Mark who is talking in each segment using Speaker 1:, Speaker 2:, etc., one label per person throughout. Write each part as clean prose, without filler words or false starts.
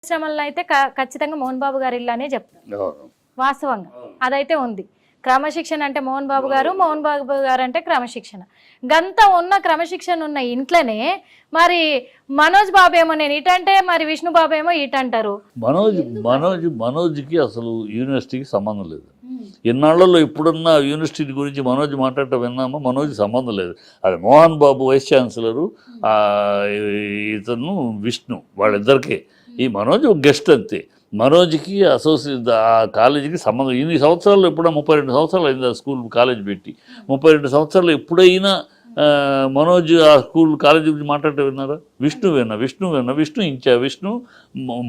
Speaker 1: పరిశ్రమల్లో అయితే ఖచ్చితంగా మోహన్ బాబు గారి ఇల్లు అనే చెప్తారు
Speaker 2: అవును.
Speaker 1: వాస్తవంగా అదైతే ఉంది. క్రమశిక్షణ అంటే మోహన్ బాబు గారు అంటే క్రమశిక్షణ. గంత ఉన్న క్రమశిక్షణ ఉన్న ఇంట్లోనే మరి మనోజ్ బాబు ఏమో నేను ఇటంటే మరి విష్ణు బాబు ఏమో ఇటంటారు.
Speaker 2: మనోజ్కి అసలు యూనివర్సిటీకి సంబంధం లేదు. ఇన్నాళ్లలో ఎప్పుడన్నా యూనివర్సిటీ గురించి మనోజ్ మాట్లాడటం విన్నామా? మనోజ్కి సంబంధం లేదు. అది మోహన్ బాబు వైస్ ఛాన్సలరు, ఇతను విష్ణు, వాళ్ళిద్దరికే. ఈ మనోజ్ ఒక గెస్ట్ అంతే. మనోజ్కి అసోసియేట్ ఆ కాలేజీకి సంబంధం. ఇన్ని సంవత్సరాలు ఎప్పుడైనా 32 సంవత్సరాలు అయింది ఆ స్కూల్ కాలేజ్ పెట్టి. 32 సంవత్సరాలు ఎప్పుడైనా మనోజ్ ఆ స్కూల్ కాలేజీ గురించి మాట్లాడటం విన్నారా? విష్ణు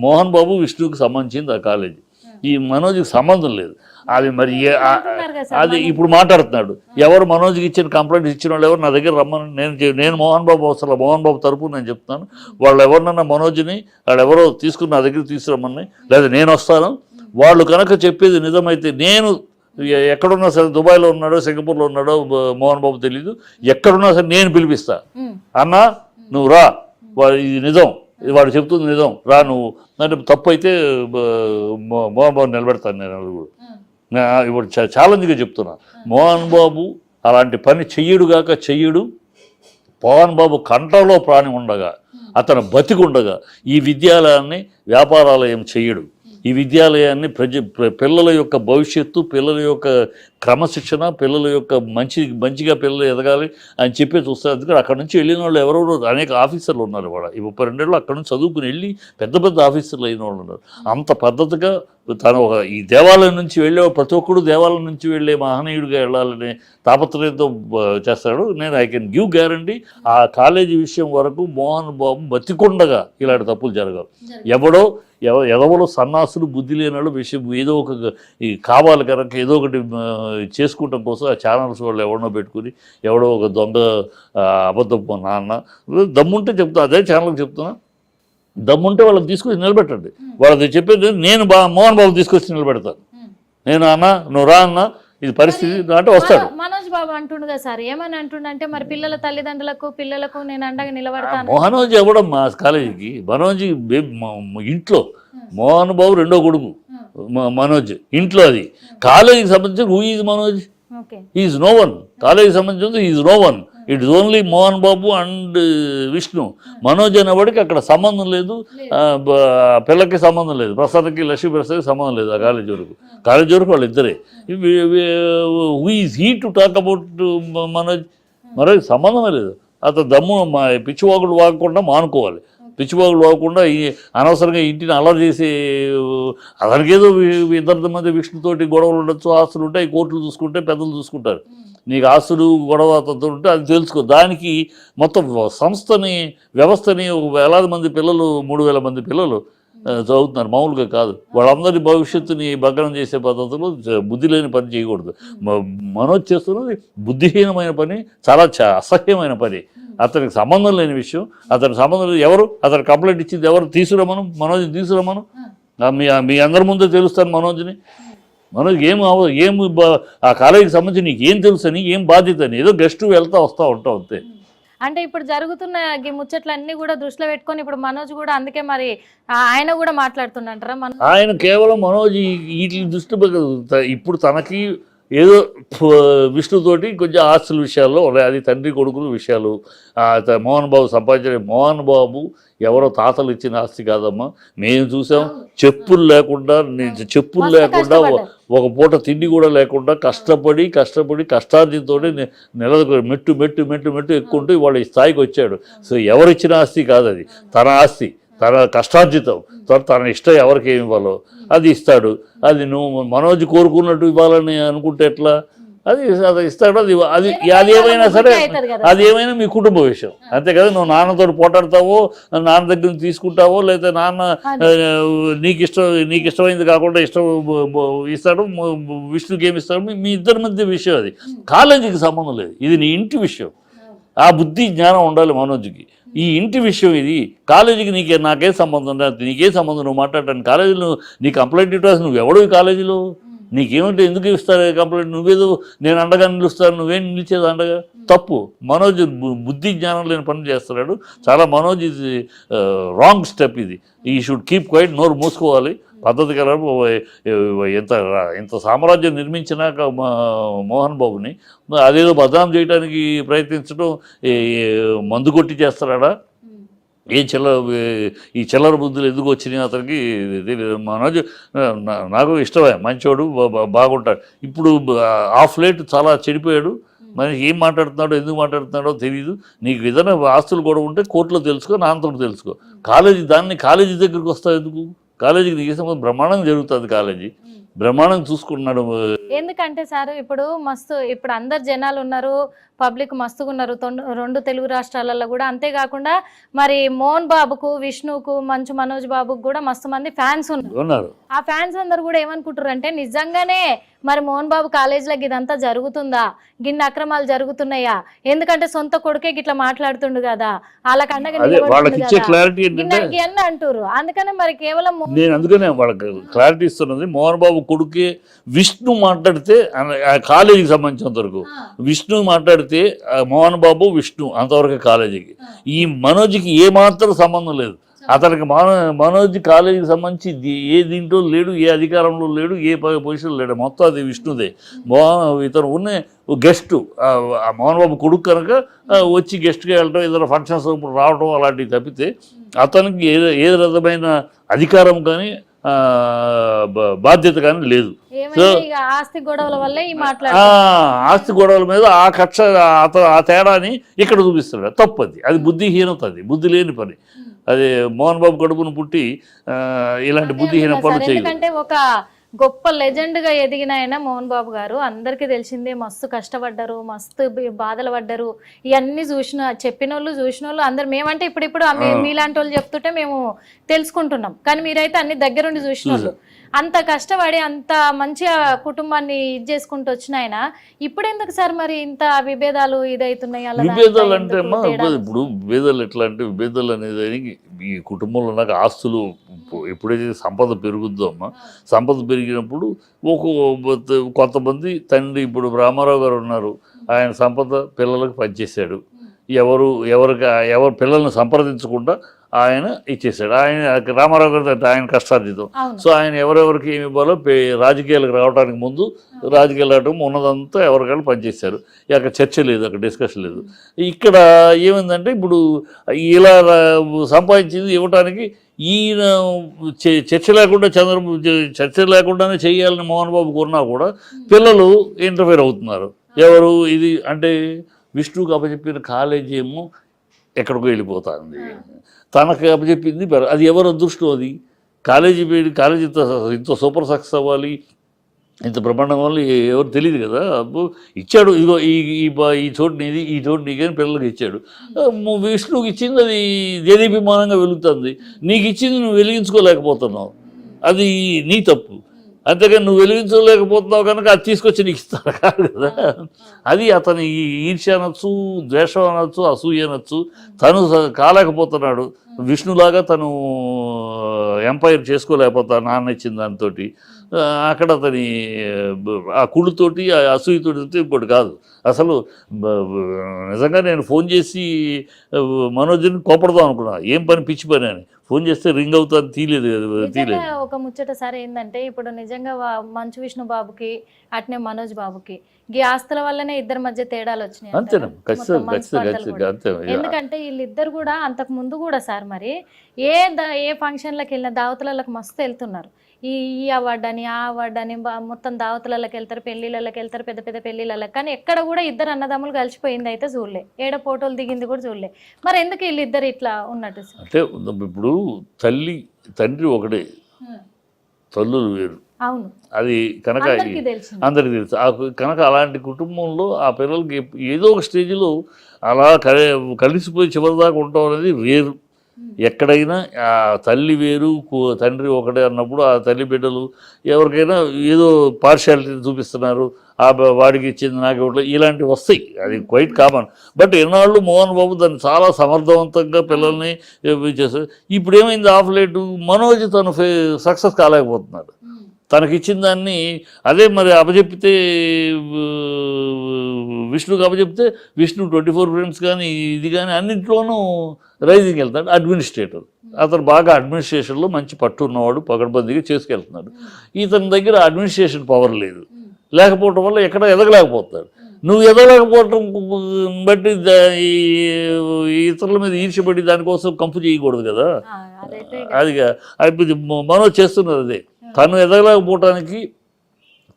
Speaker 2: మోహన్ బాబు విష్ణుకి సంబంధించింది ఆ కాలేజీ. ఈ మనోజ్కి సంబంధం లేదు. అది మరి అది ఇప్పుడు మాట్లాడుతున్నాడు. ఎవరు మనోజ్కి ఇచ్చిన కంప్లైంట్స్ ఇచ్చిన వాళ్ళు ఎవరు నా దగ్గర రమ్మని నేను మోహన్ బాబు అవసరం, మోహన్ బాబు తరపు నేను చెప్తాను. వాళ్ళు ఎవరినన్నా మనోజ్ని వాళ్ళు ఎవరో తీసుకుని నా దగ్గర తీసుకురమ్మని, లేదా నేను వస్తాను. వాళ్ళు కనుక చెప్పేది నిజమైతే నేను ఎక్కడున్నా సరే, దుబాయ్లో ఉన్నాడో సింగపూర్లో ఉన్నాడో మోహన్ బాబు తెలీదు, ఎక్కడున్నా సరే నేను పిలిపిస్తా. అన్నా నువ్వు రా, ఇది నిజం, వాడు చెప్తుంది నిజం, రా నువ్వు. అంటే తప్పు అయితే మోహన్ బాబు నిలబెడతాను నేను. ఇప్పుడు ఛాలెంజ్గా చెప్తున్నా, మోహన్ బాబు అలాంటి పని చెయ్యడు. మోహన్ బాబు కంటలో ప్రాణి ఉండగా, అతను బతికుండగా ఈ విద్యాలయాన్ని వ్యాపారాలయం చెయ్యడు. ఈ విద్యాలయాన్ని పిల్లల యొక్క భవిష్యత్తు, పిల్లల యొక్క క్రమశిక్షణ, పిల్లల యొక్క మంచిగా పిల్లలు ఎదగాలి అని చెప్పి చూస్తారు. అందుకని అక్కడ నుంచి వెళ్ళిన వాళ్ళు ఎవరెవరో అనేక ఆఫీసర్లు ఉన్నారు. వాళ్ళ ఈ 32 ఏళ్ళు అక్కడ నుంచి చదువుకుని వెళ్ళి పెద్ద ఆఫీసర్లు అయిన వాళ్ళు ఉన్నారు. అంత పద్ధతిగా తను ఈ దేవాలయం నుంచి వెళ్ళే ప్రతి ఒక్కడు దేవాలయం నుంచి వెళ్ళే మహనీయుడిగా వెళ్ళాలనే తాపత్రయంతో చేస్తాడు. నేను ఐ కెన్ గివ్ గ్యారంటీ ఆ కాలేజీ విషయం వరకు మోహన్ బాబు బతికుండగా ఇలాంటి తప్పులు జరగవు. ఎవడో సన్నాసులు, బుద్ధి లేని వాళ్ళు విషయం ఏదో ఒక కావాలి కనుక ఏదో ఒకటి చేసుకోవటం కోసం ఆ ఛానల్స్ వాళ్ళు ఎవడో పెట్టుకుని ఎవడో ఒక దొంగ అబద్ధపు నాన్న దమ్ముంటే చెప్తా, అదే ఛానల్కి చెప్తున్నా, దమ్ముంటే వాళ్ళని తీసుకొచ్చి నిలబెట్టండి. వాళ్ళది చెప్పేది నేను మోహన్ బాబు తీసుకొచ్చి నిలబెడతాను. నేను అన్న నువ్వు రా అన్న, ఇది పరిస్థితి అంటే వస్తాడు.
Speaker 1: మనోజ్ బాబు అంటుండు కదా సార్, ఏమని అంటుండంటే మరి పిల్లల పిల్లలకు నేను అండగా నిలబడతాను.
Speaker 2: మనోజ్ ఎవడం మా కాలేజీకి, మనోజ్ ఇంట్లో మోహన్ బాబు రెండో కొడుకు మనోజ్ ఇంట్లో. అది కాలేజీకి సంబంధించి who is Manoj? Is no one. కాలేజీకి సంబంధించి is no one. It is only Mohan Babu and Vishnu. Manoj అనేవాడికి అక్కడ సంబంధం లేదు, పిల్లకి సంబంధం లేదు, ప్రసాద్కి లక్ష్మీ ప్రసాద్కి సంబంధం లేదు. ఆ కాలేజీ వరకు వాళ్ళు ఇద్దరే. Who is he to talk about Manoj సంబంధమే లేదు. అతను దమ్ము పిచ్చివాగుడు వాగకుండా మానుకోవాలి. పిచ్చివాగుడు వాగకుండా అనవసరంగా ఇంటిని అలర్ట్ చేసి అతనికి ఏదో ఇద్దరి మధ్య విష్ణుతోటి గొడవలు ఉండొచ్చు, ఆస్తులు ఉంటాయి, కోర్టులు చూసుకుంటే పెద్దలు చూసుకుంటారు. నీకు ఆస్తులు గొడవ ఉంటే అది తెలుసుకో. దానికి మొత్తం సంస్థని వ్యవస్థని వేలాది మంది పిల్లలు, 3000 మంది పిల్లలు చదువుతున్నారు, మామూలుగా కాదు. వాళ్ళందరి భవిష్యత్తుని భగ్నం చేసే పద్ధతిలో బుద్ధి లేని పని చేయకూడదు. మనోజ్ చేస్తున్నది బుద్ధిహీనమైన పని, చాలా అసహ్యమైన పని, అతనికి సంబంధం లేని విషయం. అతనికి సంబంధం ఎవరు అతను కంప్లైంట్ ఇచ్చింది ఎవరు? తీసుకురమ్మను, మనోజ్ని తీసుకురమ్మను. మీ అందరి ముందే తెలుస్తాను మనోజ్ని. మనోజ్ ఏం ఆ కాలేజీకి సంబంధించి నీకు ఏం తెలుసు అని, ఏం బాధ్యత అని, ఏదో గెస్ట్ వస్తూ ఉంటావు అంతే.
Speaker 1: అంటే ఇప్పుడు జరుగుతున్న ముచ్చట్లన్నీ కూడా దృష్టిలో పెట్టుకొని ఇప్పుడు మనోజ్ కూడా అందుకే మరి ఆయన కూడా మాట్లాడుతుంటారా?
Speaker 2: ఆయన కేవలం మనోజ్ వీటిని దృష్టి ఇప్పుడు తనకి ఏదో విష్ణుతోటి కొంచెం ఆస్తుల విషయాల్లో, అది తండ్రి కొడుకుల విషయాలు, మోహన్ బాబు సంపాదించిన, మోహన్ బాబు ఎవరో తాతలు ఇచ్చిన ఆస్తి కాదమ్మా. మేము చూసాం, చెప్పులు లేకుండా ఒక పూట తిండి కూడా లేకుండా కష్టపడి కష్టార్జితో మెట్టు ఎక్కుంటూ ఇవాళ ఈ స్థాయికి వచ్చాడు. సో ఎవరిచ్చిన ఆస్తి కాదు, అది తన ఆస్తి, తన కష్టార్జితం. తన ఇష్టం ఎవరికి ఏమి ఇవ్వాలో అది ఇస్తాడు. అది నువ్వు మనోజ్ కోరుకున్నట్టు ఇవ్వాలని అనుకుంటే ఎట్లా? అది ఇస్తాడు. అది ఏమైనా సరే, అది ఏమైనా మీ కుటుంబ విషయం అంతే కదా. నువ్వు నాన్నతో పోటాడతావో, నాన్న దగ్గర తీసుకుంటావో, లేదా నాన్న నీకు ఇష్టమైంది కాకుండా ఇస్తాడు, విష్ణుకి ఏమి ఇస్తాడు, మీ ఇద్దరి మధ్య విషయం. అది కాలేజీకి సంబంధం లేదు, ఇది నీ ఇంటి విషయం. ఆ బుద్ధి జ్ఞానం ఉండాలి మనోజ్కి. ఈ ఇంటి విషయం ఇది. కాలేజీకి నాకేం సంబంధం, నీకేం సంబంధం? నువ్వు మాట్లాడటానికి కాలేజీలో నీ కంప్లైంట్ ఇవ్వాలి. నువ్వు ఎవడు ఈ కాలేజీలో? నీకేమంటే ఎందుకు ఇస్తారు కంప్లైంట్? నువ్వేదో నేను అండగా నిలుస్తాను, నువ్వేం నిలిచేది అండగా? తప్పు. మనోజ్ బుద్ధి జ్ఞానం లేని పని చేస్తున్నాడు. చాలా మనోజ్ ఇది రాంగ్ స్టెప్. ఇది ఈ షుడ్ కీప్ క్వైట్, నోరు మూసుకోవాలి. పద్ధతి కల ఇంత సామ్రాజ్యం నిర్మించినాక మోహన్ బాబుని అదేదో బదనాం చేయడానికి ప్రయత్నించడం మందు కొట్టి చేస్తాడా? ఏం ఈ చిల్లర బుద్ధులు ఎందుకు వచ్చినాయి అతనికి తెలియదు. మనోజ్ నాకు ఇష్టమే, మంచోడు, బాగుంటాడు. ఇప్పుడు ఆఫ్ లేట్ చాలా చెడిపోయాడు. మరి ఏం మాట్లాడుతున్నాడో ఎందుకు మాట్లాడుతున్నాడో తెలియదు. నీకు ఏదైనా ఆస్తులు కూడా ఉంటే కోర్టులో తెలుసుకో, నాన్నతో తెలుసుకో. కాలేజీ దగ్గరికి వస్తావు ఎందుకు? కాలేజీకి దిగేసిన బ్రహ్మాండంగా జరుగుతుంది. కాలేజీ బ్రహ్మాండంగా చూసుకుంటున్నాడు.
Speaker 1: ఎందుకంటే సార్ ఇప్పుడు అందరు జనాలు ఉన్నారు, పబ్లిక్ మస్తుగా ఉన్నారు 2 తెలుగు రాష్ట్రాలలో కూడా. అంతేకాకుండా మరి మోహన్ బాబుకు, విష్ణుకు, మంచు మనోజ్ బాబుకు కూడా మస్తు మంది ఫ్యాన్స్ ఉన్నారు. ఆ ఫ్యాన్స్ అందరు కూడా ఏమనుకుంటారు అంటే నిజంగానే మరి మోహన్ బాబు కాలేజీలకు ఇదంతా జరుగుతుందా, గిన్ని అక్రమాలు జరుగుతున్నాయా? ఎందుకంటే సొంత కొడుకే గిట్లా మాట్లాడుతుండు కదా, వాళ్ళకి అండగా అంటారు. అందుకనే మరి కేవలం
Speaker 2: నేను అందుకనే వాళ్ళకి క్లారిటీ ఇస్తున్నది. మోహన్ బాబు కొడుకే విష్ణు మాట్లాడితే కాలేజీకి సంబంధించినంత వరకు, విష్ణు మాట్లాడితే మోహన్ బాబు విష్ణు అంతవరకు కాలేజీకి. ఈ మనోజ్కి ఏమాత్రం సంబంధం లేదు. అతనికి మనోజ్ కాలేజీకి సంబంధించి ఏ దీంట్లో లేడు, ఏ అధికారంలో లేడు, ఏ పొజిషన్లో లేడు. మొత్తం అది విష్ణుదే. ఇతను ఉన్న గెస్ట్ మోహన్ బాబు కొడుకు కనుక వచ్చి గెస్ట్గా వెళ్ళడం, ఏదైనా ఫంక్షన్స్ రావడం అలాంటివి తప్పితే అతనికి ఏ విధమైన అధికారం కానీ బాధ్యత కానీ లేదు.
Speaker 1: ఆస్తి గొడవల వల్లే
Speaker 2: ఆస్తి గొడవల మీద ఆ కక్ష ఆ తేడాని ఇక్కడ చూపిస్తాడు. తప్పది, అది బుద్ధిహీనత, అది బుద్ధి లేని పని. అది మోహన్ బాబు కడుపును పుట్టి ఇలాంటి బుద్ధిహీన పనులు చేయదు.
Speaker 1: ఎందుకంటే ఒక గొప్ప లెజెండ్ గా ఎదిగిన ఆయన మోహన్ బాబు గారు. అందరికీ తెలిసిందే, మస్తు కష్టపడ్డారు, మస్తు బాధలు పడ్డారు. ఇవన్నీ చెప్పిన వాళ్ళు చూసిన వాళ్ళు అందరు. మేమంటే ఇప్పుడు మీలాంటి వాళ్ళు చెప్తుంటే మేము తెలుసుకుంటున్నాం, కానీ మీరైతే అన్ని దగ్గరుండి చూసిన వాళ్ళు. అంత కష్టపడి అంత మంచిగా కుటుంబాన్ని ఇది చేసుకుంటూ వచ్చిన ఆయన ఇప్పుడు ఎందుకు సార్ మరి ఇంత విభేదాలు ఇదవుతున్నాయి?
Speaker 2: విభేదాలు అంటే ఇప్పుడు విభేదాలు ఎట్లా అంటే, విభేదాలు అనేది ఈ కుటుంబంలో నాకు ఆస్తులు ఎప్పుడైతే సంపద పెరుగుద్దో సంపద పెరిగినప్పుడు కొంతమంది తండ్రి, ఇప్పుడు రామారావు గారు ఉన్నారు, ఆయన సంపద పిల్లలకు పనిచేశాడు. ఎవరు పిల్లల్ని సంప్రదించకుండా ఆయన ఇచ్చేసాడు. రామారావు గారు ఆయన కష్టార్జితం. సో ఆయన ఎవరెవరికి ఏమి ఇవ్వాలో రాజకీయాలకు రావడానికి ముందు, రాజకీయాలు రావడం ఉన్నదంతా ఎవరికైనా పనిచేశారు. అక్కడ చర్చ లేదు, అక్కడ డిస్కషన్ లేదు. ఇక్కడ ఏమైందంటే ఇప్పుడు ఇలా సంపాదించింది ఇవ్వటానికి ఈయన చర్చ లేకుండా చర్చ లేకుండానే చేయాలని మోహన్ బాబు కొన్నా కూడా పిల్లలు ఇంటర్ఫేర్ అవుతున్నారు. ఎవరు ఇది అంటే విష్ణుకు అప్పచెప్పిన కాలేజీ ఏమో ఎక్కడికో వెళ్ళిపోతుంది, తనకు అప్పచెప్పింది అది ఎవరు అదృష్టం? అది కాలేజీ ఇంత సూపర్ సక్సెస్ అవ్వాలి, ఇంత బ్రహ్మాండం వల్ల ఎవరు తెలియదు కదా. ఇచ్చాడు, ఇదిగో ఈ చోటు నీది, ఈ చోటు నీకని పిల్లలకి ఇచ్చాడు. విష్ణువుకి ఇచ్చింది అది దేదీప్యమానంగా వెలుగుతుంది, నీకు ఇచ్చింది నువ్వు వెలిగించుకోలేకపోతున్నావు, అది నీ తప్పు. అంతేగాని నువ్వు వెలిగించలేకపోతున్నావు కనుక అది తీసుకొచ్చి నీకు ఇస్తాడు కాదు కదా. అది అతని ఈర్ష్య అనొచ్చు, ద్వేషం అనొచ్చు, అసూయ అనొచ్చు. తను కాలేకపోతున్నాడు, విష్ణులాగా తను ఎంపైర్ చేసుకోలేకపోతాడు నాన్న ఇచ్చిన దాంతో. అక్కడ అతని ఆ కుళ్ళుతోటి, ఆ అసూయతోటి ఇంకోటి కాదు. అసలు నిజంగా నేను ఫోన్ చేసి మనోజ్ని కోపడదాం అనుకున్నా, ఏం పని పిచ్చి పని అని. ఫోన్ చేస్తే రింగ్ అవుతుంది, తీయలేదు.
Speaker 1: ఒక ముచ్చట సార్ ఏంటంటే, ఇప్పుడు నిజంగా మంచు విష్ణు బాబుకి అట్నే మనోజ్ బాబుకి ఈ ఆస్తుల వల్లనే ఇద్దరి మధ్య తేడాలు వచ్చినాయి.
Speaker 2: అంతేనా?
Speaker 1: ఎందుకంటే వీళ్ళిద్దరు కూడా అంతకు ముందు కూడా సార్ మరి ఏ ఫంక్షన్లకు వెళ్ళిన దావతులకు మస్తు వెళ్తున్నారు. ఈ అవార్డు అని, ఆ అవార్డు అని మొత్తం దావతులకి వెళ్తారు, పెళ్లిళ్ళకి వెళ్తారు, పెద్ద పెద్ద పెళ్లిళ్ళకి. కానీ ఎక్కడ కూడా ఇద్దరు అన్నదమ్ములు కలిసిపోయింది అయితే చూడలే, ఏడ ఫోటోలు దిగింది కూడా చూడలే. మరి ఎందుకు వీళ్ళిద్దరు ఇట్లా ఉన్నట్టు?
Speaker 2: అంటే ఇప్పుడు తండ్రి ఒకటే, తల్లులు వేరు.
Speaker 1: అవును,
Speaker 2: అది కనుక అందరికీ తెలుసు. కనుక అలాంటి కుటుంబంలో ఆ పిల్లలకి ఏదో ఒక స్టేజ్లో అలా కలిసిపోయి చివరిదాకా ఉండటం అనేది వేరు. ఎక్కడైనా ఆ తల్లి వేరు తండ్రి ఒకటే అన్నప్పుడు ఆ తల్లి బిడ్డలు ఎవరికైనా ఏదో పార్షియాలిటీ చూపిస్తున్నారు, ఆ వాడికి ఇచ్చింది నాకు ఇవ్వట్లేదు, ఇలాంటివి వస్తాయి. అది క్వైట్ కామన్. బట్ ఎన్నాళ్ళు మోహన్ బాబు దాన్ని చాలా సమర్థవంతంగా పిల్లల్ని చేస్తారు. ఇప్పుడు ఏమైంది, ఆఫ్ లేటు మనోజ్ తను సక్సెస్ కాలేకపోతున్నాడు. తనకిచ్చిన దాన్ని అదే మరి అప్పచెప్తే విష్ణుకి అప్పచెప్తే విష్ణు 24 ఫ్రెండ్స్ కానీ ఇది కానీ అన్నింటిలోనూ రైజింగ్ వెళ్తాడు. అడ్మినిస్ట్రేటర్ అతను బాగా అడ్మినిస్ట్రేషన్లో మంచి పట్టు ఉన్నవాడు, పకడ్బందీగా చేసుకెళ్తున్నాడు. ఇతని దగ్గర అడ్మినిస్ట్రేషన్ పవర్ లేదు, లేకపోవటం వల్ల ఎక్కడ ఎదగలేకపోతాడు. నువ్వు ఎదగలేకపోవటం బట్టి ఇతరుల మీద ఈర్ష్యపడి దానికోసం కంపు చేయకూడదు కదా. అది మనోజ్ చేస్తున్నది అదే. తను ఎదగలేకపోవటానికి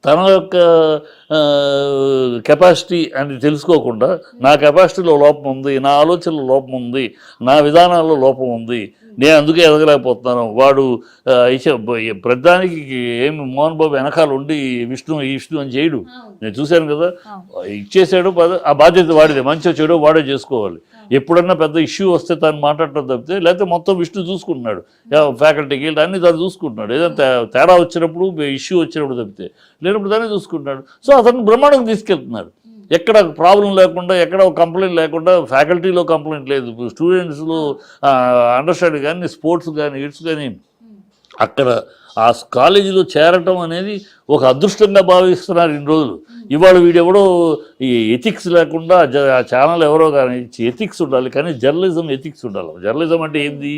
Speaker 2: తన యొక్క కెపాసిటీ అని తెలుసుకోకుండా నా కెపాసిటీలో లోపం ఉంది, నా ఆలోచనలో లోపం ఉంది, నా విధానాల్లో లోపం ఉంది, నేను అందుకే ఎదగలేకపోతున్నాను. వాడు ప్రధానికి ఏమి మోహన్ బాబు వెనకాల ఉండి విష్ణు అని చేయడు. నేను చూశాను కదా, ఇచ్చేసాడు, ఆ బాధ్యత వాడిదే. మంచిగా చెడు వాడే చేసుకోవాలి. ఎప్పుడన్నా పెద్ద ఇష్యూ వస్తే తను మాట్లాడటం తప్పితే, లేకపోతే మొత్తం విష్ణు చూసుకుంటున్నాడు, ఫ్యాకల్టీకి అన్ని తను చూసుకుంటున్నాడు. ఏదైనా తేడా వచ్చినప్పుడు ఇష్యూ వచ్చినప్పుడు తప్పితే, లేనప్పుడు తనే చూసుకుంటున్నాడు. సో అతను బ్రహ్మాండంగా తీసుకెళ్తున్నాడు. ఎక్కడ ప్రాబ్లం లేకుండా, ఎక్కడ కంప్లైంట్ లేకుండా. ఫ్యాకల్టీలో కంప్లైంట్ లేదు, స్టూడెంట్స్లో అండర్స్టాండింగ్ కానీ, స్పోర్ట్స్ కానీ, ఇట్స్ కానీ. అక్కడ ఆ కాలేజీలో చేరటం అనేది ఒక అదృష్టంగా భావిస్తున్నారు ఇన్ని రోజులు. ఇవాళ వీడెవడో ఈ ఎథిక్స్ లేకుండా ఆ ఛానల్ ఎవరో కానీ ఎథిక్స్ ఉండాలి, కానీ జర్నలిజం ఎథిక్స్ ఉండాలి. జర్నలిజం అంటే ఏంది?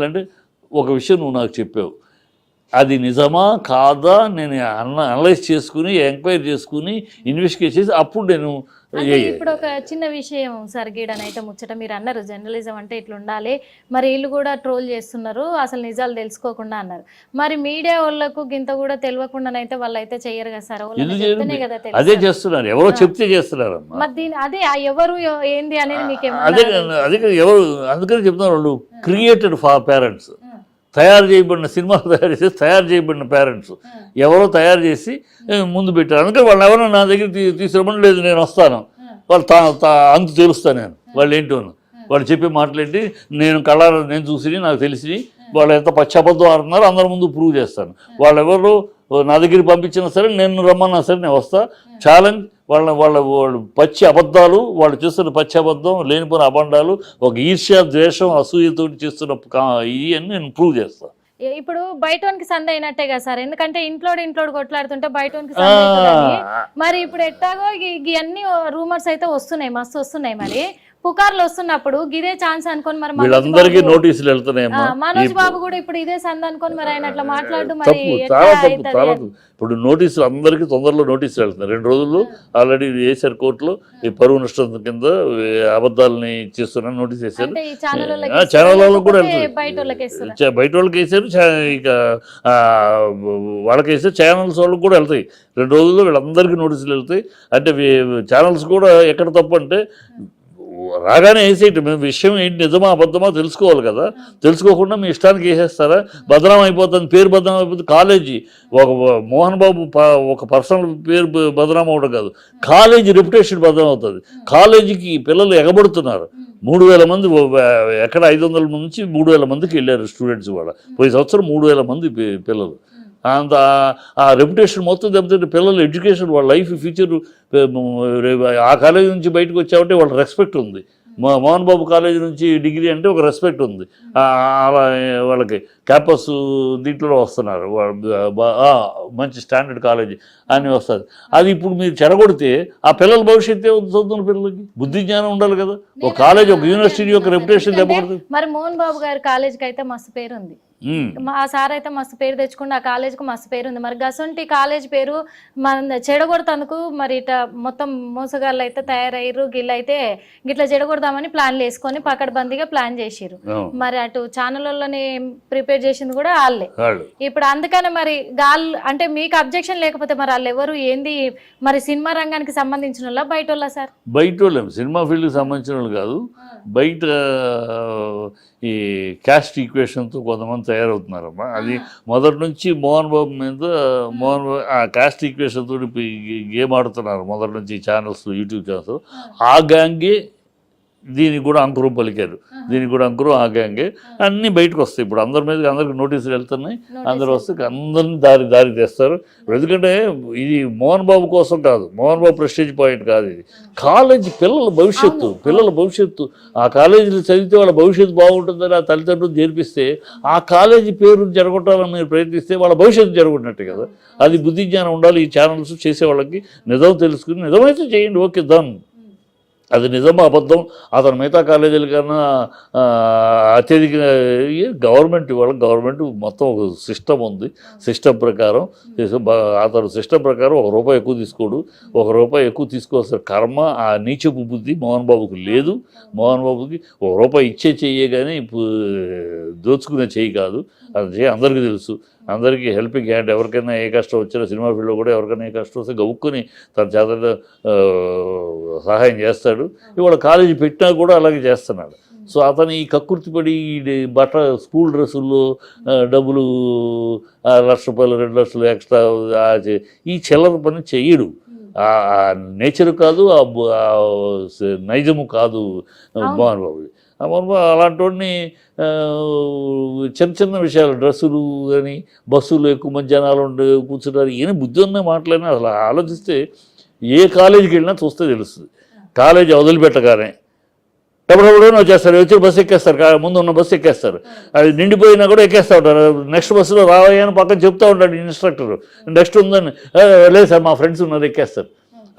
Speaker 2: అంటే ఒక విషయం నువ్వు నాకు చెప్పావు, అది నిజమా కాదా నేను అనలైజ్ చేసుకుని, ఎంక్వైరీ చేసుకుని, ఇన్వెస్టిగేట్ చేసి అప్పుడు నేను.
Speaker 1: ఇప్పుడు ఒక చిన్న విషయం సార్, గీడనైతే ముచ్చట మీరు అన్నారు జర్నలిజం అంటే ఇట్లా ఉండాలి, మరి వీళ్ళు కూడా ట్రోల్ చేస్తున్నారు అసలు నిజాలు తెలుసుకోకుండా అన్నారు. మరి మీడియా వాళ్ళకు గింత కూడా తెలియకుండానైతే వాళ్ళు అయితే చెయ్యరు కదా సార్,
Speaker 2: అదే చేస్తున్నారు, ఎవరో చెప్తే చేస్తున్నారు.
Speaker 1: మరి దీని అదే ఎవరు ఏంది అనేది మీకు
Speaker 2: అదే ఎవరు, అందుకని చెప్తున్నారు వాళ్ళు క్రియేటెడ్ ఫర్ పేరెంట్స్. తయారు చేయబడిన సినిమాలు తయారు చేసి తయారు చేయబడిన పేరెంట్స్ ఎవరో తయారు చేసి ముందు పెట్టారు. అందుకని వాళ్ళు ఎవరో నా దగ్గర తీసుకురమని లేదు, నేను వస్తాను, వాళ్ళు అంతు తెలుస్తాను నేను, వాళ్ళు ఏంటోను, వాళ్ళు చెప్పే మాటలేంటి, నేను కళ్ళారా నేను చూసి నాకు తెలిసి వాళ్ళు ఎంత పశ్చాబద్ధం ఆడుతున్నారో అందరి ముందు ప్రూవ్ చేస్తాను. వాళ్ళు ఎవరు నా దగ్గరికి పంపించినా సరే, నేను రమ్మన్నా సరే నేను వస్తా. ఛాలెంజ్ వాళ్ళు పచ్చి అబద్ధాలు, వాళ్ళు చేస్తున్న పచ్చి అబద్ధం, లేనిపోయిన అబండాలు, ఒక ఈర్ష్య, ద్వేషం, అసూయతో చేస్తున్న ఇవి అని నేను ప్రూవ్ చేస్తాను.
Speaker 1: ఇప్పుడు బయటోనికి సంద అయినట్టే కదా సార్, ఎందుకంటే ఇంట్లో కొట్లాడుతుంటే బయటోనికి సంద అవుతుందని. మరి ఇప్పుడు ఎట్టాగో ఇవన్నీ రూమర్స్ అయితే వస్తున్నాయి, మస్తు వస్తున్నాయి. మరి పుకార్లు వస్తున్నప్పుడు ఇదే ఛాన్స్ అనుకోని మరి
Speaker 2: వీళ్ళందరికీ నోటీసులు వెళ్తున్నాయి.
Speaker 1: మనోజ్ బాబు కూడా ఇప్పుడు ఇదే సంద అనుకోని మరి ఆయన అట్లా మాట్లాడు.
Speaker 2: ఇప్పుడు నోటీసులు అందరికీ తొందరలో నోటీసులు వెళ్తున్నాయి. 2 రోజుల్లో ఆల్రెడీ వేశారు కోర్టులో, ఈ పరువు నష్టం కింద అబద్ధాలని చేస్తున్నా నోటీస్ వేశారు. ఛానల్ వాళ్ళకి కూడా వెళ్తుంది, బయట వాళ్ళకి వేసారు, ఇక వాళ్ళకి వేసారు, ఛానల్స్ వాళ్ళకి కూడా వెళ్తాయి. 2 రోజుల్లో వీళ్ళందరికీ నోటీసులు వెళ్తాయి. అంటే ఛానల్స్ కూడా ఎక్కడ తప్పు అంటే రాగానే వేసేయటం, విషయం ఏంటి, నిజమా అబద్ధమా తెలుసుకోవాలి కదా. తెలుసుకోకుండా మీ ఇష్టానికి వేసేస్తారా? బదనాం అయిపోతుంది, పేరు బదనాం అయిపోతుంది. కాలేజీ ఒక మోహన్ బాబు ఒక పర్సనల్ పేరు బదనాం అవడం కాదు, కాలేజీ రెప్యుటేషన్ బదనాం అవుతుంది. కాలేజీకి పిల్లలు ఎగబడుతున్నారు. 3000 మంది, ఎక్కడ 500 నుంచి 3000 మందికి వెళ్ళారు స్టూడెంట్స్. కూడా పోయి సంవత్సరం 3000 మంది పిల్లలు. అంత ఆ రెప్యుటేషన్ మొత్తం దెబ్బతింటే పిల్లల ఎడ్యుకేషన్, వాళ్ళ లైఫ్, ఫ్యూచర్. ఆ కాలేజీ నుంచి బయటకు వచ్చామంటే వాళ్ళ రెస్పెక్ట్ ఉంది. మోహన్ బాబు కాలేజీ నుంచి డిగ్రీ అంటే ఒక రెస్పెక్ట్ ఉంది. అలా వాళ్ళకి క్యాంపస్ దీంట్లో వస్తున్నారు, మంచి స్టాండర్డ్ కాలేజీ అని వస్తుంది. అది ఇప్పుడు మీరు చెడగొడితే ఆ పిల్లల భవిష్యత్తు చదువుతున్న పిల్లలకి బుద్ధి జ్ఞానం ఉండాలి కదా. ఒక కాలేజ్, ఒక యూనివర్సిటీ యొక్క రెప్యుటేషన్ దెబ్బకొడుతుంది.
Speaker 1: మరి మోహన్ బాబు గారి కాలేజీకి అయితే మస్తు పేరు ఉంది, ఆ సార్ అయితే మస్తు పేరు తెచ్చుకుంటే ఆ కాలేజీకి మస్తు పేరు ఉంది. మరి గసంటి కాలేజ్ పేరు మన చెడగొడతందుకు మరి ఇట మొత్తం మోసగాళ్ళు అయితే తయారయ్యారు. గిట్ల గిట్లా చెడగొడదామని ప్లాన్లు వేసుకొని పకడ్బందీగా ప్లాన్ చేసిర్రు. మరి అటు ఛానళ్ళని ప్రిపేర్ చేసింది కూడా వాళ్ళే. ఇప్పుడు అందుకనే మరి అంటే మీకు అబ్జెక్షన్ లేకపోతే మరి వాళ్ళు ఎవరు ఏంది, మరి సినిమా రంగానికి సంబంధించిన వాళ్ళ బయట వాళ్ళ సార్?
Speaker 2: బయట వాళ్ళే, సినిమా ఫీల్డ్కి సంబంధించిన వాళ్ళు కాదు. బయట ఈ క్యాస్ట్ ఈక్వేషన్తో కొంతమంది తయారవుతున్నారమ్మా. అది మొదటి నుంచి మోహన్ బాబు మీద ఆ క్యాస్ట్ ఈక్వేషన్ తోటి గేమ్ ఆడుతున్నారు మొదటి నుంచి ఛానల్స్, యూట్యూబ్ ఛానల్స్. ఆ గ్యాంగే దీనికి కూడా అంకురం పలికారు, దీనికి కూడా అంకురం ఆ గ్యాంగే అన్నీ బయటకు వస్తాయి. ఇప్పుడు అందరి మీద అందరికి నోటీసులు వెళ్తున్నాయి, అందరు వస్తే అందరిని దారి తెస్తారు. ఎందుకంటే ఇది మోహన్ బాబు కోసం కాదు, మోహన్ బాబు ప్రెస్టేజ్ పాయింట్ కాదు, ఇది కాలేజీ పిల్లల భవిష్యత్తు. ఆ కాలేజీలో చదివితే వాళ్ళ భవిష్యత్తు బాగుంటుందని ఆ తల్లిదండ్రులు చేర్పిస్తే, ఆ కాలేజీ పేరు జరగొట్టాలని మీరు ప్రయత్నిస్తే వాళ్ళ భవిష్యత్తు జరుగుతున్నట్టే కదా. అది బుద్ధి జ్ఞానం ఉండాలి ఈ ఛానల్స్ చేసే వాళ్ళకి. నిజం తెలుసుకుని నిజమైతే చేయండి, ఓకే డన్. అది నిజమా అబద్ధం అతను మిగతా కాలేజీల కన్నా అత్యధిక గవర్నమెంట్ ఇవాళ గవర్నమెంట్ మొత్తం ఒక సిస్టమ్ ఉంది. సిస్టమ్ ప్రకారం అతను సిస్టమ్ ప్రకారం ₹1 ఎక్కువ తీసుకోడు, ₹1 ఎక్కువ తీసుకోవాల్సిన కర్మ ఆ నీచపు బుద్ధి మోహన్ బాబుకు లేదు. మోహన్ బాబుకి ₹1 ఇచ్చే చెయ్యే కానీ దోచుకునే చెయ్యి కాదు. అది అందరికీ తెలుసు. అందరికీ హెల్పింగ్ హ్యాండ్. ఎవరికైనా ఏ కష్టం వచ్చినా సినిమా ఫీల్డ్లో కూడా ఎవరికైనా ఏ కష్టం వస్తే గవుక్కుని తన చేత సహాయం చేస్తాడు. ఇవాళ కాలేజీ పెట్టినా కూడా అలాగే చేస్తున్నాడు. సో అతను ఈ కక్కుర్తిపడి స్కూల్ డ్రెస్సుల్లో డబ్బులు ₹1,00,000 ₹2,00,000 ఎక్స్ట్రా ఈ చిల్లర పని చెయ్యడు. ఆ నేచరు కాదు, ఆ నైజము కాదు మోహన్ బాబు. అలాంటి వాడిని చిన్న చిన్న విషయాలు డ్రెస్సులు కానీ బస్సులు ఎక్కువ మంది జనాలు కూర్చుంటారు ఈయన బుద్ధి ఉన్న మాటలని అసలు ఆలోచిస్తే ఏ కాలేజీకి వెళ్ళినా చూస్తే తెలుస్తుంది. కాలేజీ వదిలిపెట్టగానే ఎప్పుడెప్పుడైనా వచ్చేస్తారు, వచ్చి బస్సు ఎక్కేస్తారు, ముందు ఉన్న బస్సు ఎక్కేస్తారు. అది నిండిపోయినా కూడా ఎక్కేస్తూ ఉంటారు. నెక్స్ట్ బస్సులో రావయ్యా అని పక్కన చెప్తూ ఉంటాడు ఇన్స్ట్రక్టర్, నెక్స్ట్ ఉందని. లేదు సార్ మా ఫ్రెండ్స్ ఉన్నారు ఎక్కేస్తారు.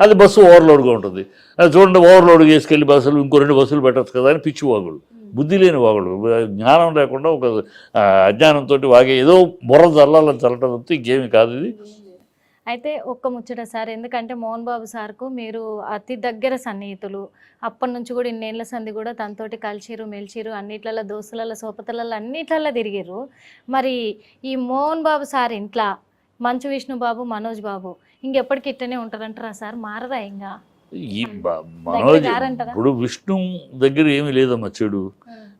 Speaker 2: అది బస్సు ఓవర్లోడ్గా ఉంటుంది. అది చూడండి ఓవర్లోడ్ చేసుకెళ్ళి బస్సులు ఇంకో 2 బస్సులు పెట్టచ్చు కదా అని పిచ్చి వాగుడు, బుద్ధి లేని వాగుడు, జ్ఞానం లేకుండా ఒక అజ్ఞానంతో వాగే ఏదో బుర్ర చల్లాలని చల్లటం వస్తే ఇంకేమి కాదు ఇది.
Speaker 1: అయితే ఒక్క ముచ్చట సార్, ఎందుకంటే మోహన్ బాబు సార్కు మీరు అతి దగ్గర సన్నిహితులు, అప్పటి నుంచి కూడా ఇన్నేళ్ల సంది కూడా తనతోటి కలిసిరు మెలిచిరు, అన్నిట్లలో దోస్తులలో సోపతలలో అన్నిట్లలో తిరిగిరు. మరి ఈ మోహన్ బాబు సార్ ఇంట్లో మంచు విష్ణు బాబు మనోజ్ బాబు ఇంకెప్పటికి ఇట్టనే ఉంటారంటారా సార్? మారదా ఇంకా?
Speaker 2: ఈ మనోజ్ ఇప్పుడు విష్ణు దగ్గర ఏమీ లేదమ్మా చెడు.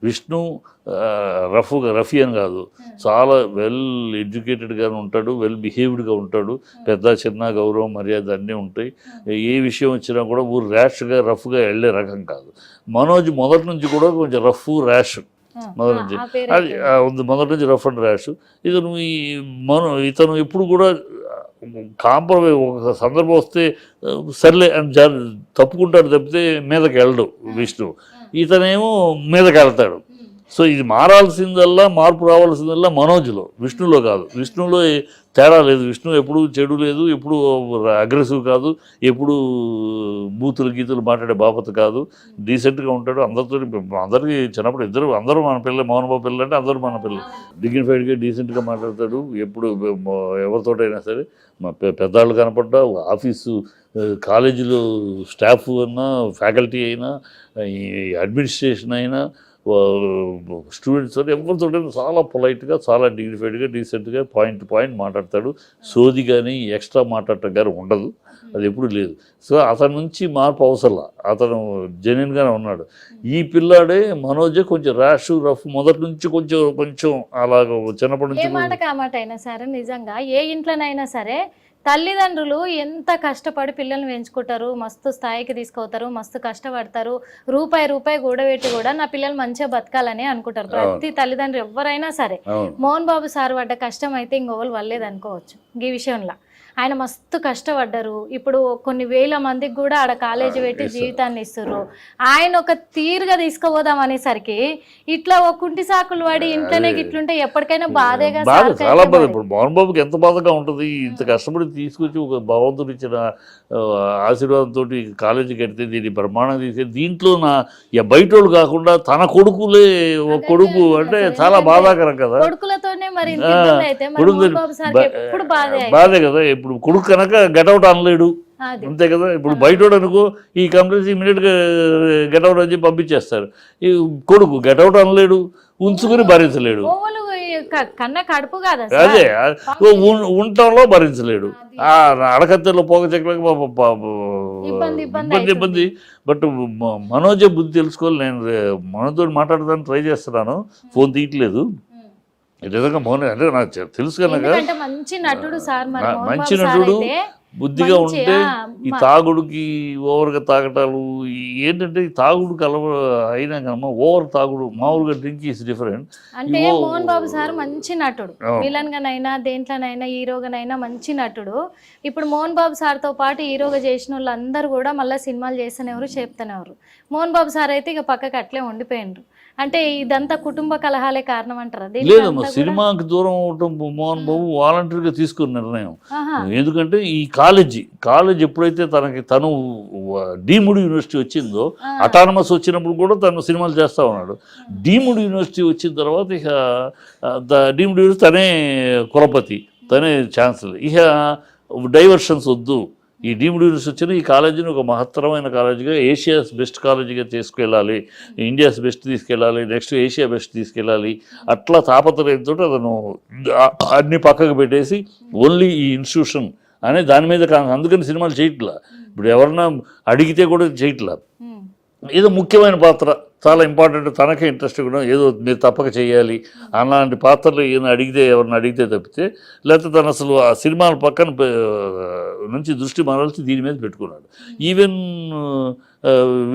Speaker 2: విష్ణు రఫీ అని కాదు, చాలా వెల్ ఎడ్యుకేటెడ్గానే ఉంటాడు, వెల్ బిహేవ్డ్గా ఉంటాడు. పెద్ద చిన్న గౌరవం మర్యాద అన్నీ ఉంటాయి. ఏ విషయం వచ్చినా కూడా ఊరు ర్యాష్గా రఫ్గా వెళ్ళే రకం కాదు. మనోజ్ మొదటి నుంచి కూడా కొంచెం రఫ్ ర్యాష్ మొదటి నుంచి అది ఉంది, మొదటి నుంచి రఫ్ అండ్ ర్యాష్. ఇతను ఎప్పుడు కూడా కాంప్రమైజ్, ఒక సందర్భం వస్తే సర్లే అని తప్పుకుంటాడు తప్పితే మీదకి వెళ్ళడు విష్ణు. ఇతనేమో మీదకి వెళ్తాడు. సో ఇది మారాల్సిందల్లా, మార్పు రావాల్సిందల్లా మనోజ్లో, విష్ణులో కాదు. విష్ణులో తేడా లేదు. విష్ణు ఎప్పుడు చెడు లేదు, ఎప్పుడు అగ్రెసివ్ కాదు, ఎప్పుడు బూతులు గీతులు మాట్లాడే బాపత కాదు, డీసెంట్గా ఉంటాడు. అందరికీ చిన్నప్పుడు అందరూ మన పిల్లలు, మోహన్ బాబు పిల్లలు అంటే అందరూ మన పిల్లలు. డిగ్నిఫైడ్గా డీసెంట్గా మాట్లాడతాడు. ఎప్పుడు ఎవరితోటైనా సరే, మా పెద్దవాళ్ళు కనపడ్డా, ఆఫీసు కాలేజీలో స్టాఫ్ అయినా, ఫ్యాకల్టీ అయినా, ఈ అడ్మినిస్ట్రేషన్ అయినా, స్టూడెంట్స్ ఎవరితో చాలా పొలైట్గా, చాలా డిగ్నిఫైడ్గా, డీసెంట్గా పాయింట్ టు పాయింట్ మాట్లాడతాడు. సోది కానీ ఎక్స్ట్రా మాట్లాడటం కానీ ఉండదు, అది ఎప్పుడు లేదు. సో అతని నుంచి మార్పు అవసరం, అతను జెన్యున్గానే ఉన్నాడు. ఈ పిల్లాడే మనోజే కొంచెం ర్యాష్ రఫ్ మొదటి నుంచి కొంచెం అలాగ చిన్నప్పటి నుంచి.
Speaker 1: ఏ మాట ఆ మాట అయినా సరే, నిజంగా ఏ ఇంట్లోనైనా సరే తల్లిదండ్రులు ఎంత కష్టపడి పిల్లల్ని పెంచుకుంటారు, మస్తు స్థాయికి తీసుకుపోతారు, మస్తు కష్టపడతారు, రూపాయి కూడబెట్టి కూడా నా పిల్లలు మంచిగా బతకాలని అనుకుంటారు ప్రతి తల్లిదండ్రులు ఎవరైనా సరే. మోహన్ బాబు సార్ పడ్డ కష్టం అయితే ఇంకోళ్ళు వల్లేదు అనుకోవచ్చు. ఈ విషయంలో ఆయన మస్తు కష్టపడ్డారు. ఇప్పుడు కొన్ని వేల మందికి కూడా ఆడ కాలేజీ పెట్టి జీవితాన్ని ఇస్తారు. ఆయన ఒక తీరుగా తీసుకుపోదాం అనేసరికి ఇట్లా ఒక కుంటి సాకులు పడి ఇంట్లోనే ఇట్లుంటే ఎప్పటికైనా బాధేగా.
Speaker 2: చాలా బాధ. ఇప్పుడు మోహన్ బాబుకి ఎంత బాధగా ఉంటుంది. ఇంత కష్టపడి తీసుకొచ్చి ఒక భగవంతుడు ఇచ్చిన ఆశీర్వాదంతో కాలేజీ కడితే దీన్ని బ్రహ్మాండంగా తీసే, దీంట్లో బయట వాళ్ళు కాకుండా తన కొడుకులే ఒక కొడుకు అంటే చాలా బాధాకరం కదా.
Speaker 1: కొడుకులతోనే మరి
Speaker 2: బాధే కదా. ఇప్పుడు కొడుకు కనుక గెటౌట్ అనలేడు, అంతే కదా. ఇప్పుడు బయట అనుకో ఈ కంప్లైంట్స్ ఇమీడియట్గా గెటౌట్ అని చెప్పి పంపించేస్తారు. ఈ కొడుకు గెటౌట్ అనలేడు, ఉంచుకుని భరించలేడు, అదే ఉండటంలో భరించలేడు, అడకత్తెలో పోగ చెక్కలకు ఇబ్బంది. బట్ మనోజ బుద్ధి తెలుసుకోవాలి. నేను మనతో మాట్లాడడానికి ట్రై చేస్తున్నాను, ఫోన్ తీయట్లేదు. నిజంగా మోహన్ అంటే నాకు తెలుసు కనుక
Speaker 1: మంచి నటుడు సార్,
Speaker 2: మంచి నటుడు, బుద్ధిగా ఉంటే ఈ తాగుడుకి ఓవర్గా తాగటాలు ఏంటంటే ఈ తాగుడుకి అయినా కన్నా ఓవర్ తాగుడు మామూలుగా డ్రింక్ ఈస్ డిఫరెంట్.
Speaker 1: అంటే మోహన్ బాబు సార్ మంచి నటుడు, విలన్ గానైనా దేంట్లోనైనా హీరోగానైనా మంచి నటుడు. ఇప్పుడు మోహన్ బాబు సార్తో పాటు హీరోగా చేసిన వాళ్ళు అందరూ కూడా మళ్ళీ సినిమాలు చేస్తేనేవారు చెప్తానేవారు. మోహన్ బాబు సార్ అయితే ఇక పక్కకి అట్లే ఉండిపోయిండ్రు. అంటే ఇదంతా కుటుంబ కలహాలే కారణం అంటారా?
Speaker 2: లేదమ్మా, సినిమాకి దూరం అవటం మోహన్ బాబు వాలంటరీగా తీసుకున్న నిర్ణయం. ఎందుకంటే ఈ కాలేజ్ ఎప్పుడైతే తను డీమ్డ్ యూనివర్సిటీ వచ్చిందో, అటానమస్ వచ్చినప్పుడు కూడా తను సినిమాలు చేస్తా ఉన్నాడు. డీమ్డ్ యూనివర్సిటీ వచ్చిన తర్వాత ఇక డీమ్డ్ యూనివర్సిటీ తనే కులపతి, తనే ఛాన్సలర్. ఇక డైవర్షన్స్ వద్దు, ఈ డీమ్డ్ యూనివర్సిటీ వచ్చిన ఈ కాలేజీని ఒక మహత్తరమైన కాలేజీగా, ఏషియాస్ బెస్ట్ కాలేజీగా తీసుకెళ్ళాలి, ఇండియాస్ బెస్ట్ తీసుకెళ్ళాలి, నెక్స్ట్ ఏషియా బెస్ట్ తీసుకెళ్ళాలి, అట్లా తాపత్రయంతో అతను అన్ని పక్కకు పెట్టేసి ఓన్లీ ఈ ఇన్స్టిట్యూషన్ అనే దాని మీద అందుకని సినిమాలు చేయట్లా. ఇప్పుడు ఎవరన్నా అడిగితే కూడా చేయట్లా. ఏదో ముఖ్యమైన పాత్ర, చాలా ఇంపార్టెంట్, తనకే ఇంట్రెస్ట్ కూడా ఏదో మీరు తప్పక చేయాలి అలాంటి పాత్రలు ఎవరిని అడిగితే తప్పితే, లేకపోతే తను అసలు ఆ సినిమాల పక్కన నుంచి దృష్టి మరల్చి దీని మీద పెట్టుకున్నాడు. ఈవెన్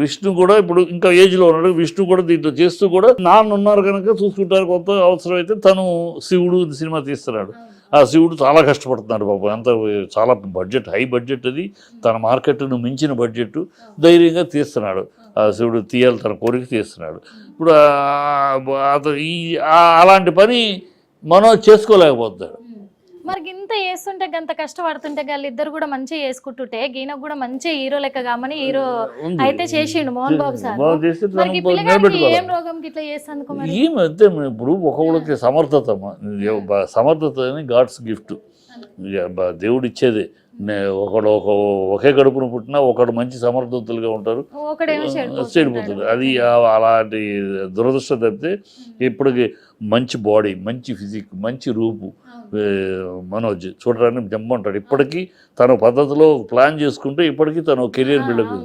Speaker 2: విష్ణు కూడా ఇప్పుడు ఇంకా ఏజ్లో ఉన్నాడు. విష్ణు కూడా దీంట్లో చేస్తూ కూడా నాన్న ఉన్నారు కనుక చూసుకుంటారు. కొంత అవసరమైతే తను శివుడు సినిమా తీస్తున్నాడు. ఆ శివుడు చాలా కష్టపడుతున్నాడు బాబు, అంత చాలా బడ్జెట్, హై బడ్జెట్, అది తన మార్కెట్ను మించిన బడ్జెట్, ధైర్యంగా తీస్తున్నాడు. ఆ శివుడు తీయాలి, తన కోరిక తీస్తున్నాడు. ఇప్పుడు అతను అలాంటి పని మనం చేసుకోలేకపోతాడు.
Speaker 1: మరి ఇంత చేస్తుంటే గంత కష్టపడుతుంటే వాళ్ళిద్దరు కూడా మంచిగా చేసుకుంటుంటే గీనకు కూడా మంచి హీరో లెక్క కామని హీరో అయితే చేసిండు మోహన్ బాబు సార్. ఏం రోగంకి ఇట్లా చేసేందుకు
Speaker 2: ఏమంటే ఇప్పుడు ఒకళ్ళకి సమర్థత అని గాడ్స్ గిఫ్ట్, దేవుడు ఇచ్చేదే. ఒకే కడుపును పుట్టినా ఒకడు మంచి సమర్థవంతులుగా ఉంటారు, చెడిపోతుంది. అది అలాంటి దురదృష్టం తప్పితే ఇప్పటికి మంచి బాడీ, మంచి ఫిజిక్, మంచి రూపు మనోజ్ చూడడానికి జంబ ఉంటాడు. ఇప్పటికీ తన పద్ధతిలో ప్లాన్ చేసుకుంటే ఇప్పటికీ తను కెరీర్ బిల్డప్.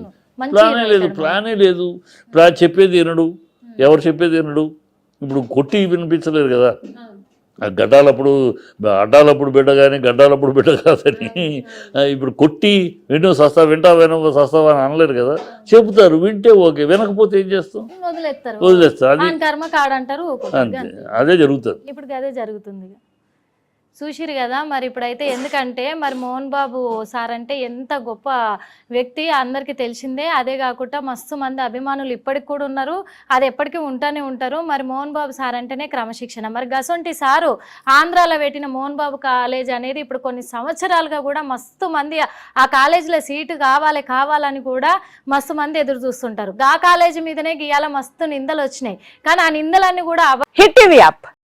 Speaker 2: ప్లానే లేదు. చెప్పేది వినడు, ఎవరు చెప్పేది వినడు. ఇప్పుడు కొట్టి వినిపించలేదు కదా, అడ్డాలప్పుడు బిడ్డ కానీ గడ్డాలప్పుడు బిడ్డ కాదని. ఇప్పుడు కొట్టి వింటూ సస్తావా అని అనలేరు కదా, చెబుతారు, వింటే ఓకే, వినకపోతే ఏం చేస్తాం, వదిలేస్తారు. అది
Speaker 1: కర్మ కాడంటారు,
Speaker 2: అదే జరుగుతుంది.
Speaker 1: ఇప్పుడు అదే జరుగుతుంది. చూసిరు కదా. మరి ఇప్పుడైతే ఎందుకంటే మరి మోహన్ బాబు సార్ అంటే ఎంత గొప్ప వ్యక్తి అందరికీ తెలిసిందే. అదే కాకుండా మస్తు మంది అభిమానులు ఇప్పటికి కూడా ఉన్నారు, అది ఎప్పటికీ ఉంటానే ఉంటారు. మరి మోహన్ బాబు సార్ అంటేనే క్రమశిక్షణ. మరి గసొంటి సారు ఆంధ్రాలో పెట్టిన మోహన్ బాబు కాలేజ్ అనేది ఇప్పుడు కొన్ని సంవత్సరాలుగా కూడా మస్తు మంది ఆ కాలేజీలో సీటు కావాలని కూడా మస్తు మంది ఎదురు చూస్తుంటారు. ఆ కాలేజీ మీదనే గీయాల మస్తు నిందలు వచ్చినాయి. కానీ ఆ నిందలన్నీ కూడా
Speaker 3: హిట్ టీవీ యాప్